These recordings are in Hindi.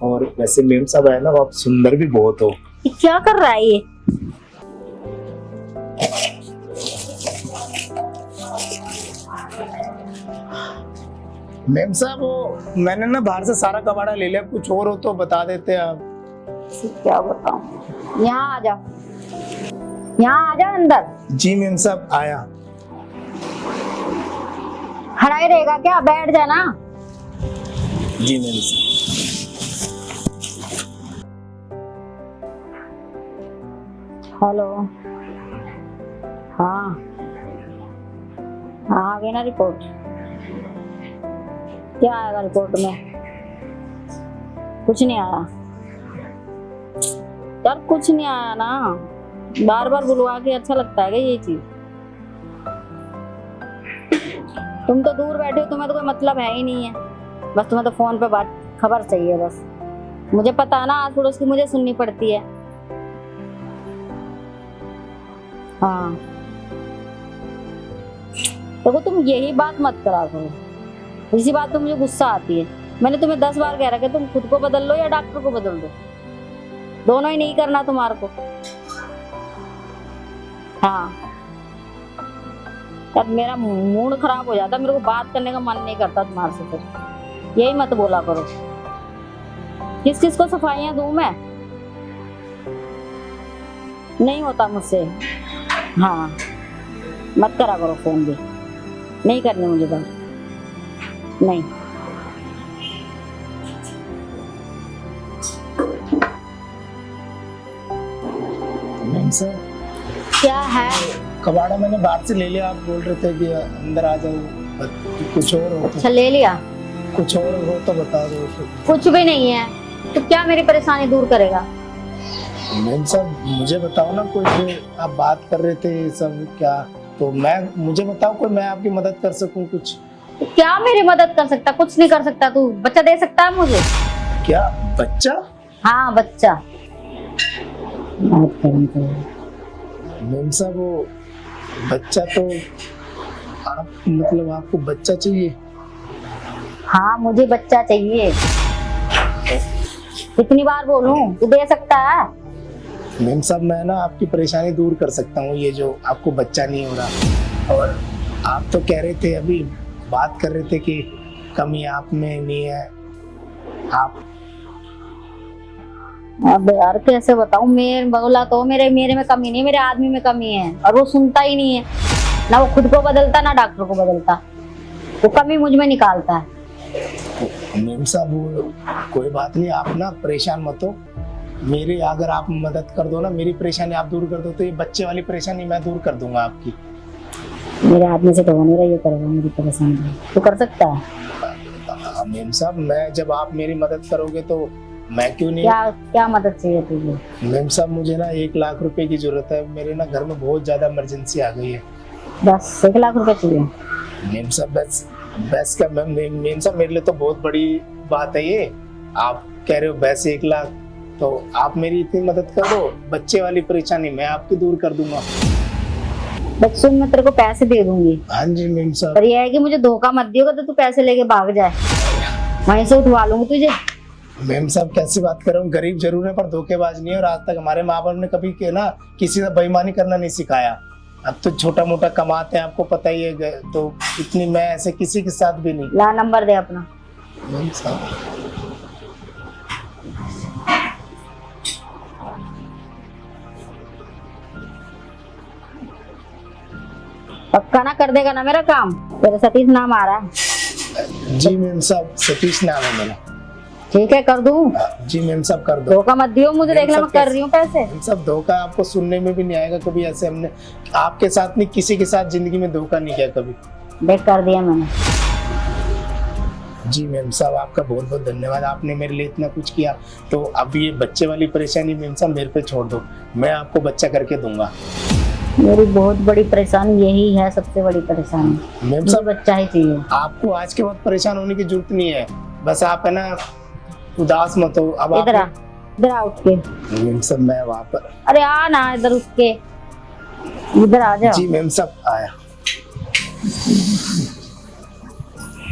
और वैसे मेम साहब है ना, आप सुंदर भी बहुत हो। ये क्या कर रहा है ये? मेम साहब वो मैंने ना बाहर से सारा कबाड़ा ले लिया, कुछ और हो तो बता देते आप। क्या बताऊं? यहाँ आ जा, यहाँ आ जा अंदर। जी मेम साहब आया। खड़ा ही रहेगा क्या? बैठ जा ना। जी मेम साहब। हेलो। हाँ हाँ, आ गई ना रिपोर्ट? क्या आएगा रिपोर्ट में? कुछ नहीं आया यार, कुछ नहीं आया ना। बार बार बुलवा के अच्छा लगता है क्या ये चीज? तुम तो दूर बैठे हो, तुम्हें तो कोई मतलब है ही नहीं है। बस तुम्हें तो फोन पे बात खबर चाहिए बस। मुझे पता है ना, आस पड़ोस की मुझे सुननी पड़ती है। हाँ देखो, तुम यही बात मत करा करो। इसी बात पे मुझे गुस्सा आती है। मैंने तुम्हें 10 बार कह रहा कि तुम खुद को बदल लो या डॉक्टर को बदल दो, दोनों ही नहीं करना तुम्हारे को। हाँ यार, मेरा मूड खराब हो जाता, मेरे को बात करने का मन नहीं करता तुम्हारे से। फिर यही मत बोला करो। किस किस को सफाइयां दूं मैं? नहीं होता मुझसे। हाँ मत करा करो फोन भी, नहीं करनी मुझे बात। नहीं मेम साहब क्या है? कबाड़ा मैंने बाहर से ले लिया, आप बोल रहे थे कि अंदर आ जाओ, कुछ और हो अच्छा ले लिया? कुछ और हो तो बता दो। कुछ भी नहीं है तो क्या मेरी परेशानी दूर करेगा? मेम साहब मुझे बताओ ना, कोई जो आप बात कर रहे थे सब क्या, तो मुझे बताओ कोई मैं आपकी मदद कर सकूं कुछ। तो क्या मेरी मदद कर सकता? कुछ नहीं कर सकता। तू बच्चा दे सकता है मुझे? क्या बच्चा? हाँ बच्चा। मेम साहब वो बच्चा तो आप मतलब आपको बच्चा चाहिए? हाँ मुझे बच्चा चाहिए। कितनी बार बोलूं? तू दे सकता है? मेम साहब मैं ना आपकी परेशानी दूर कर सकता हूँ, ये जो आपको बच्चा नहीं हो रहा। और आप तो कह रहे थे, अभी बात कर रहे थे कि कमी आप में नहीं है। आप अब यार कैसे बताऊं? मेरे बोला तो मेरे में कमी नहीं, मेरे आदमी में कमी है। और वो सुनता ही नहीं है, ना वो खुद को बदलता ना डॉक्टर को बदलता। वो कमी मुझ में निकालता है। मेम साहब वो कोई बात नहीं, आप ना परेशान मत हो। मेरे अगर आप मदद कर दो ना, मेरी परेशानी आप दूर कर दो, तो ये बच्चे वाली परेशानी मैं दूर कर दूंगा आपकी। मेरे आदमी से तो हो नहीं रहा, ये करेगा मेरी परेशानी। तू कर सकता है? मेम साहब मैं जब आप मेरी मदद करोगे तो मैं क्यों नहीं। क्या मदद चाहिए तुझे? मेम साहब मुझे ना 1 लाख रुपए की जरूरत है, मेरे ना घर में बहुत ज्यादा इमरजेंसी आ गई है। बस 1 लाख रुपए चाहिए? मेम साहब बस क्या मेम साहब, मेरे लिए तो बहुत बड़ी बात है ये। आप कह रहे हो बस 1 लाख, तो आप मेरी इतनी मदद कर दो, बच्चे वाली परेशानी मैं आपकी दूर कर दूंगा। बच्चों में तेरे को पैसे दे दूंगी। हाँ जी मेम साहब। पर यह है कि मुझे धोखा मत दियोगा तो तू पैसे लेके भाग जाए, वहीं से उठवा लूंगी तुझे। मेम साहब कैसी बात कर रहे हो, गरीब जरूर है पर धोखेबाज नहीं है। और आज तक हमारे माँ बाप ने कभी के ना किसी से बेईमानी करना नहीं सिखाया। अब तो छोटा मोटा कमाते हैं, आपको पता ही है, तो इतनी मैं ऐसे किसी के साथ भी नहीं। ला नंबर दे अपना। मेम साहब पक्का ना कर देगा ना मेरा काम? तेरे सतीश नाम आ रहा है? जी मेम साहब सतीश नाम है मेरा। ठीक है कर दूं? जी मेम साहब कर दो। धोखा मत दियो मुझे, देखना मैं कर रही हूँ पैसे। मेम साहब धोखा आपको सुनने में भी नहीं आएगा कभी, ऐसे हमने आपके साथ नहीं, किसी के साथ जिंदगी में धोखा नहीं किया कभी। देख कर दिया मैंने। जी मेम साहब आपका बहुत बहुत धन्यवाद, आपने मेरे लिए इतना कुछ किया। तो अब ये बच्चे वाली परेशानी मेम साहब मेरे पे छोड़ दो, मैं आपको बच्चा करके दूंगा। मेरी बहुत बड़ी परेशानी यही है, सबसे बड़ी परेशानी। मेम साहब बच्चा ही चाहिए। आपको आज के बाद परेशान होने की जरूरत नहीं है, बस आप है ना उदास मत हो। अब इधर आ उठ के। मेम साहब मैं वहाँ पर। अरे आ ना इधर उठ के, इधर आ जा। जी मेम साहब आया।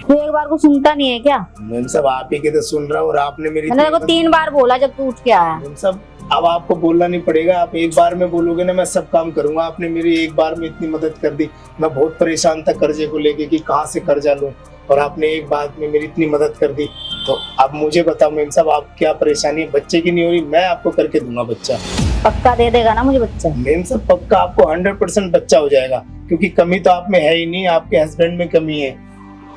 तू एक बार को सुनता नहीं है क्या? मैम साहब आप ही के तो सुन रहा हूँ और आपने मेरी मैंने देखो 3 बार बोला जब तू उठ के आया। मैम साहब अब आपको बोलना नहीं पड़ेगा, आप एक बार में बोलोगे ना मैं सब काम करूंगा। आपने मेरी एक बार में इतनी मदद कर दी, मैं बहुत परेशान था कर्जे को लेके कि कहाँ से कर्जा लूं, और आपने एक बार में मेरी इतनी मदद कर दी। तो अब मुझे बताओ मैम साहब आप क्या परेशानी है? बच्चे की नहीं हो रही, मैं आपको करके दूंगा बच्चा। पक्का दे देगा ना मुझे बच्चा? मैम साहब पक्का आपको 100% बच्चा हो जाएगा, क्योंकि कमी तो आप में है ही नहीं, आपके हस्बैंड में कमी है।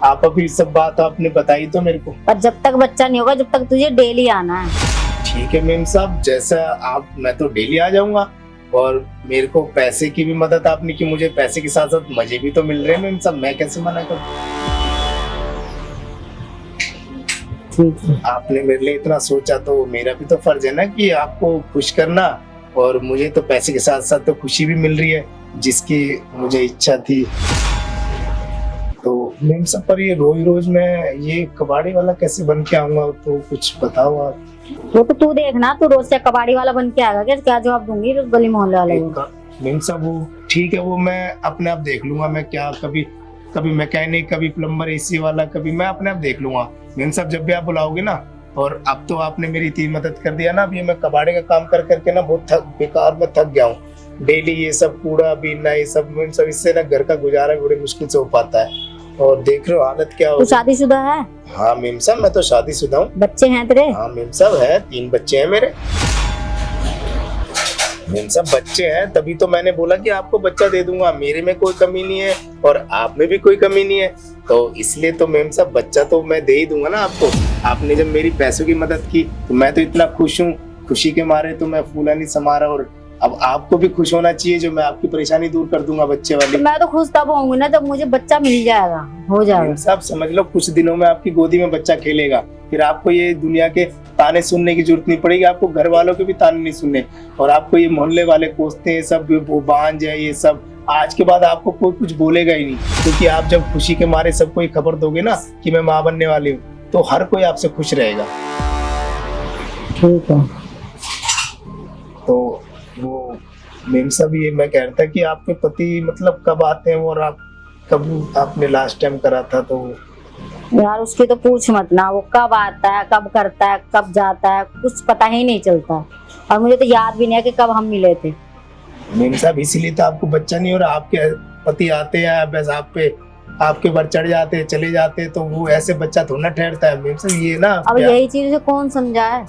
आप अभी सब बात आपने बताई तो मेरे को। पर जब तक बच्चा नहीं होगा जब तक तुझे डेली आना है। ठीक है मैम साहब, जैसा आप, मैं तो डेली आ जाऊंगा। और मेरे को पैसे की भी मदद आपने की, मुझे पैसे के साथ साथ मजे भी तो मिल रहे हैं मैम साहब, मैं कैसे मना करूं? ठीक है। आपने मेरे लिए इतना सोचा तो मेरा भी तो फर्ज है ना कि आपको खुश करना, और मुझे तो पैसे के साथ साथ तो खुशी भी मिल रही है जिसकी मुझे इच्छा थी। तो मैम साहब पर ये रोज रोज मैं ये कबाड़ी वाला कैसे बन के आऊंगा, तो कुछ बताओ आप। वो तो तू देखना, तू रोज से कबाड़ी वाला बन के आएगा क्या जवाब दूंगी गली मोहल्ले वाले को? मैम साहब वो ठीक है, वो मैं अपने आप देख लूंगा। मैं क्या कभी कभी मैकेनिक, कभी प्लम्बर, एसी वाला, कभी मैं अपने आप देख लूंगा। मैम साहब जब भी आप बुलाओगे ना, और अब तो आपने मेरी इतनी मदद कर दिया ना, अब ये मैं कबाड़े का काम कर करके ना बहुत बेकार में थक गया हूँ। डेली ये सब कूड़ा बीनना, ये सब मैम साहब, इससे ना घर का गुजारा बड़ी मुश्किल से हो पाता है। और देख रहे हो हालत क्या हो। तू शादीशुदा है? हाँ मैम साहब मैं तो शादीशुदा हूँ। बच्चे हैं तेरे? हाँ मैम साहब है, 3 बच्चे हैं मेरे। मैम साहब बच्चे हैं तभी तो मैंने बोला कि आपको बच्चा दे दूंगा, मेरे में कोई कमी नहीं है और आप में भी कोई कमी नहीं है, तो इसलिए तो मैम साहब बच्चा तो मैं दे ही दूंगा ना आपको। आपने जब मेरी पैसों की मदद की तो मैं तो इतना खुश हूँ, खुशी के मारे तो मैं फूला नहीं समा रहा। और अब आपको भी खुश होना चाहिए, जो मैं आपकी परेशानी दूर कर दूंगा बच्चे वाली। तो मैं तो खुश तब होंगी ना जब मुझे बच्चा मिल जाएगा, हो जाएगा। मैम साहब समझ लो कुछ दिनों में आपकी गोदी में बच्चा खेलेगा, फिर आपको ये दुनिया के ताने सुनने की जरूरत नहीं पड़ेगी, आपको घर वालों के भी ताने नहीं सुनने। और आपको ये मोहल्ले वाले कोसते हैं सब, वो बांझ है ये सब, आज के बाद आपको कोई कुछ बोलेगा ही नहीं, क्योंकि आप जब खुशी के मारे सबको ये खबर दोगे ना कि मैं माँ बनने वाली हूँ, तो हर कोई आपसे खुश रहेगा। ठीक है। तो वो मैम साहब ये मैं कह रहा था कि आपके पति मतलब कब आते हैं, और आप कब आपने लास्ट टाइम करा था? तो यार उसकी तो पूछ मत ना, वो कब आता है, कब करता है, कब जाता है, कुछ पता ही नहीं चलता। और मुझे तो याद भी नहीं है कि कब हम मिले थे। मैम साहब इसीलिए तो आपको बच्चा नहीं हो रहा। आपके पति आते हैं बस आप पे आपके ऊपर चढ़ जाते हैं, चले जाते हैं, तो वो ऐसे बच्चा थोड़ा ना ठहरता है। मैम साहब ये ना अब यही चीज कौन समझा है?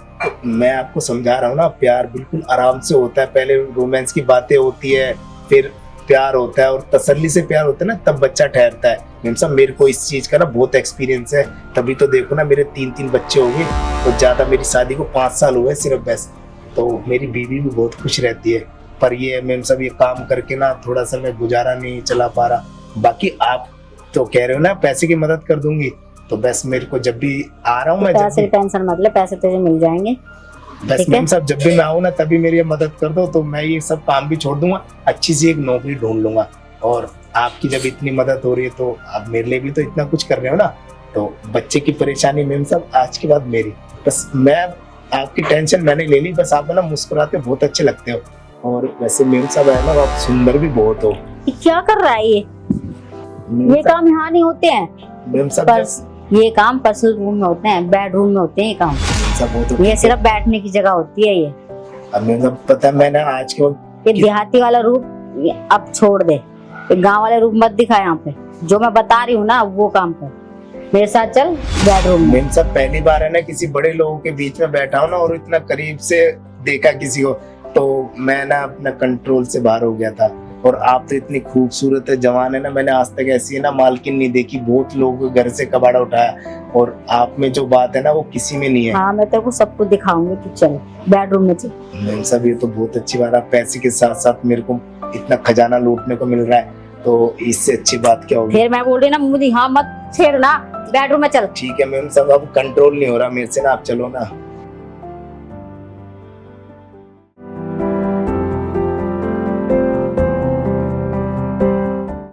मैं आपको समझा रहा हूँ ना, प्यार बिल्कुल आराम से होता है। पहले रोमांस की बातें होती है, फिर प्यार होता है, और तसल्ली से प्यार होता है ना, तब बच्चा ठहरता है। मैम साहब मेरे को इस चीज का ना बहुत एक्सपीरियंस है, तभी तो देखो ना मेरे 3 बच्चे हो गए, तो ज्यादा मेरी शादी को 5 साल हुए सिर्फ बस। तो मेरी बीवी भी बहुत खुश रहती है। पर ये मैम साहब ये काम करके ना थोड़ा सा मैं गुजारा नहीं चला पा रहा। बाकी आप तो कह रहे हो ना पैसे की मदद कर दूंगी, तो बस मेरे को जब भी आ रहा हूँ मैं, पैसे की टेंशन मत ले, पैसे तुझे मिल जाएंगे। बस मैम साहब जब भी मैं आऊँ ना तभी मेरी मदद कर दो, तो मैं ये सब काम भी छोड़ दूंगा, अच्छी सी एक नौकरी ढूंढ लूंगा। और आपकी जब इतनी मदद हो रही है तो आप मेरे लिए भी तो इतना कुछ कर रहे हो ना, तो बच्चे की परेशानी मैम साहब आज के बाद मेरी, बस मैं आपकी टेंशन मैंने ले ली। बस आप ना मुस्कुराते बहुत अच्छे लगते हो, और वैसे मैम साहब है ना आप सुंदर भी बहुत हो। ये क्या कर रहा है ये काम यहाँ नहीं होते हैं। मैम साहब पर ये काम पर्सनल रूम में होते हैं, बेडरूम में होते हैं ये काम। तो ये सिर्फ बैठने की जगह होती है ये। अब मैम साहब पता है मैंने आज के वक्त ये देहाती वाला रूप ये अब छोड़ दे, ये गांव वाले रूप मत दिखा यहाँ पे। जो मैं बता रही हूँ ना वो काम कर, मेरे साथ चल बेडरूम में। मैम साहब पहली बार है ना किसी बड़े लोगों के बीच में बैठा हूँ ना, और इतना करीब से देखा किसी को, तो मैं ना अपना कंट्रोल से बाहर हो गया था। और आप तो इतनी खूबसूरत है, जवान है ना, मैंने आज तक ऐसी है ना मालकिन नहीं देखी। बहुत लोग घर से कबाड़ा उठाया, और आप में जो बात है ना वो किसी में नहीं है। हाँ मैं तेरे को सब कुछ दिखाऊंगी, तू चल बेडरूम में चल। मैम साहब ये तो बहुत अच्छी बात है, पैसे के साथ साथ मेरे को इतना खजाना लूटने को मिल रहा है, तो इससे अच्छी बात क्या होगी। फिर मैं बोल रही ना मुझे हाँ मत छेड़ना, बेडरूम में चल। ठीक है मैम साहब अब कंट्रोल नहीं हो रहा मेरे से ना, आप चलो ना।